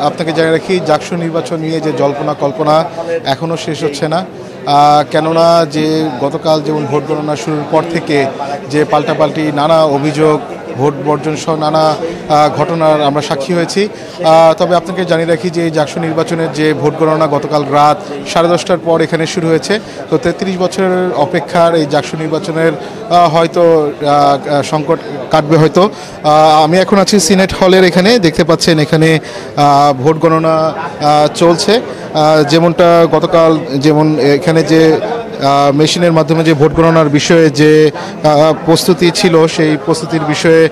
আপনাকে জানিয়ে রাখি, জাকসু নির্বাচন নিয়ে যে জল্পনা কল্পনা এখনও শেষ হচ্ছে না। কেননা যে গতকাল যেমন ভোট গণনা শুরুর পর থেকে যে পাল্টাপাল্টি নানা অভিযোগ, ভোট বর্জন সহ নানা ঘটনার আমরা সাক্ষী হয়েছি। তবে আপনাকে জানিয়ে রাখি যে এই জাকসু নির্বাচনের যে ভোট গণনা গতকাল রাত 10:30টার পর এখানে শুরু হয়েছে। তো 33 বছরের অপেক্ষার এই জাকসু নির্বাচনের হয়তো সংকট কাটবে হয়তো। আমি এখন আছি সিনেট হলের, এখানে দেখতে পাচ্ছেন এখানে ভোট গণনা চলছে। যেমনটা গতকাল যেমন এখানে যে মেশিনের মাধ্যমে যে ভোট গণনার বিষয়ে যে প্রস্তুতি ছিল, সেই প্রস্তুতির বিষয়ে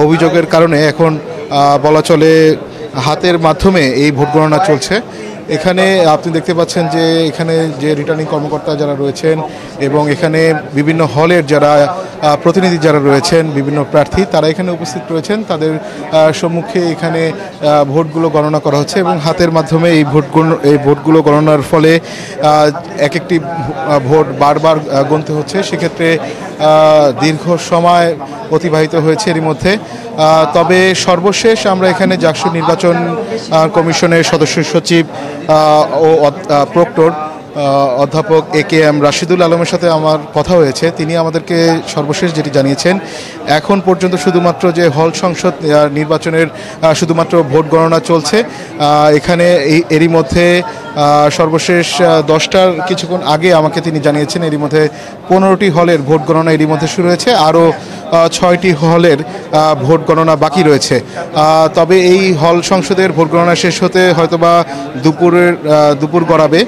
অভিযোগের কারণে এখন বলা চলে হাতের মাধ্যমে এই ভোট গণনা চলছে। এখানে আপনি দেখতে পাচ্ছেন যে এখানে যে রিটার্নিং কর্মকর্তা যারা রয়েছেন এবং এখানে বিভিন্ন হলের যারা প্রতিনিধি যারা রয়েছেন, বিভিন্ন প্রার্থী তারা এখানে উপস্থিত রয়েছেন। তাদের সম্মুখে এখানে ভোটগুলো গণনা করা হচ্ছে এবং হাতের মাধ্যমে এই ভোটগুলো গণনার ফলে এক একটি ভোট বারবার গুনতে হচ্ছে। সেক্ষেত্রে দীর্ঘ সময় অতিবাহিত হয়েছে এরই মধ্যে। তবে সর্বশেষ আমরা এখানে জাকসু নির্বাচন কমিশনের সদস্য সচিব ও প্রক্টর অধ্যাপক AKM রাশিদুল আলমের সাথে আমার কথা হয়েছে। তিনি আমাদেরকে সর্বশেষ যেটি জানিয়েছেন, এখন পর্যন্ত শুধুমাত্র যে হল সংসদ নির্বাচনের শুধুমাত্র ভোট গণনা চলছে। এখানে এরই মধ্যে সর্বশেষ 10টার কিছুক্ষণ আগে আমাকে তিনি জানিয়েছেন এরই মধ্যে 15টি হলের ভোট গণনা এরই মধ্যে শুরু হয়েছে, আরও 6টি হলের ভোট গণনা বাকি রয়েছে। তবে এই হল সংসদের ভোট গণনা শেষ হতে হয়তোবা দুপুর গড়াবে।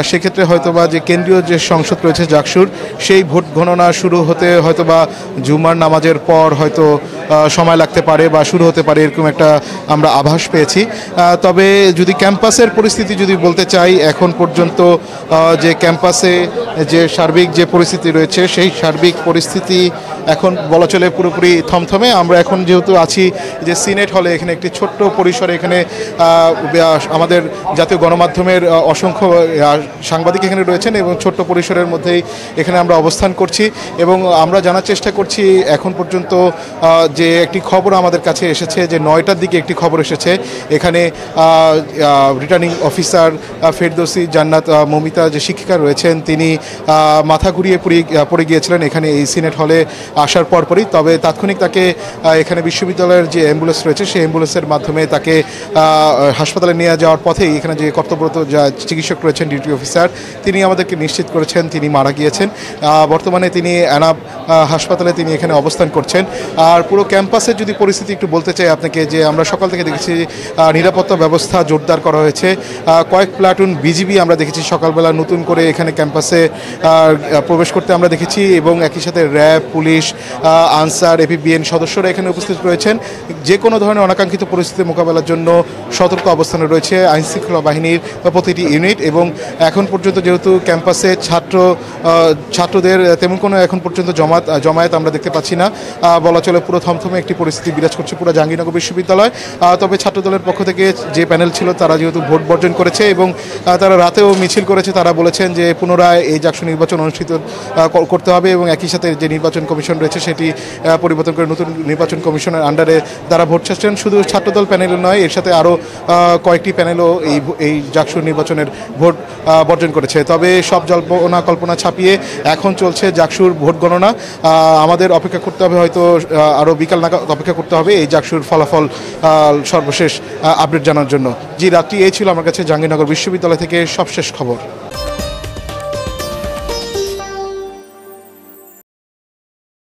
সেক্ষেত্রে হয়তোবা যে কেন্দ্রীয় যে সংসদ রয়েছে জাকসুর, সেই ভোট গণনা শুরু হতে হয়তোবা জুমার নামাজের পর হয়তো সময় লাগতে পারে বা শুরু হতে পারে, এরকম একটা আমরা আভাস পেয়েছি। তবে যদি ক্যাম্পাসের পরিস্থিতি যদি বলতে চাই, এখন পর্যন্ত যে ক্যাম্পাসে যে সার্বিক যে পরিস্থিতি রয়েছে, সেই সার্বিক পরিস্থিতি এখন বলা চলে পুরোপুরি থমথমে। আমরা এখন যেহেতু আছি যে সিনেট হলে, এখানে একটি ছোট্ট পরিসরে এখানে আমাদের জাতীয় গণমাধ্যমের অসংখ্য সাংবাদিক এখানে রয়েছেন এবং ছোট্ট পরিসরের মধ্যেই এখানে আমরা অবস্থান করছি এবং আমরা জানার চেষ্টা করছি এখন পর্যন্ত যে একটি খবর আমাদের কাছে এসেছে যে 9টার দিকে একটি খবর এসেছে এখানে রিটার্নিং অফিসার ফেরদৌসী জান্নাত মমিতা যে শিক্ষিকা রয়েছেন, তিনি মাথা ঘুরিয়ে পড়ে গিয়েছিলেন এখানে এই সিনেট হলে আসার পরপরই। তবে তাৎক্ষণিক তাকে এখানে বিশ্ববিদ্যালয়ের যে অ্যাম্বুলেন্স রয়েছে, সেই অ্যাম্বুলেন্সের মাধ্যমে তাকে হাসপাতালে নিয়ে যাওয়ার পথেই এখানে যে কর্তব্যরত যা চিকিৎসক রয়েছেন, ডিউটি অফিসার, তিনি আমাদেরকে নিশ্চিত করেছেন তিনি মারা গিয়েছেন। বর্তমানে তিনি এনাব হাসপাতালে তিনি এখানে অবস্থান করছেন। আর পুরো ক্যাম্পাসের যদি পরিস্থিতি একটু বলতে চাই আপনাকে, যে আমরা সকাল থেকে দেখেছি নিরাপত্তা ব্যবস্থা জোরদার করা হয়েছে। কয়েক প্লাটুন বিজিবি আমরা দেখেছি সকালবেলা নতুন করে এখানে ক্যাম্পাসে প্রবেশ করতে আমরা দেখেছি এবং একই সাথে র্যাব, পুলিশ, আনসার, APBN সদস্যরা এখানে উপস্থিত রয়েছেন। যে কোনো ধরনের অনাকাঙ্ক্ষিত পরিস্থিতি মোকাবেলার জন্য সতর্ক অবস্থানে রয়েছে আইনশৃঙ্খলা বাহিনীর প্রতিটি ইউনিট। এবং এখন পর্যন্ত যেহেতু ক্যাম্পাসে ছাত্রদের তেমন কোনো এখন পর্যন্ত জমায়েত আমরা দেখতে পাচ্ছি না, বলা চলে পুরো থমথমে একটি পরিস্থিতি বিরাজ করছে পুরো জাহাঙ্গীরনগর বিশ্ববিদ্যালয়। তবে ছাত্রদলের পক্ষ থেকে যে প্যানেল ছিল তারা যেহেতু ভোট বর্জন করেছে এবং তারা রাতেও মিছিল করেছে, তারা বলেছেন যে পুনরায় এই জাকসু নির্বাচন অনুষ্ঠিত করতে হবে এবং একই সাথে যে নির্বাচন কমিশন রয়েছে সেটি পরিবর্তন করে নতুন নির্বাচন কমিশনের আন্ডারে তারা ভোট চাচ্ছেন। শুধু ছাত্রদল প্যানেল নয়, এর সাথে আরও কয়েকটি প্যানেলও এই জাকসু নির্বাচনের ভোট বর্জন করেছে। তবে সব জল্পনা কল্পনা ছাপিয়ে এখন চলছে জাকসুর ভোট গণনা। আমাদের অপেক্ষা করতে হবে, হয়তো আরও বিকাল নাগাদ অপেক্ষা করতে হবে এই জাকসুর ফলাফল সর্বশেষ আপডেট জানার জন্য। রাত্রি এই ছিল আমার কাছে জাহাঙ্গীরনগর বিশ্ববিদ্যালয় থেকে সবশেষ খবর।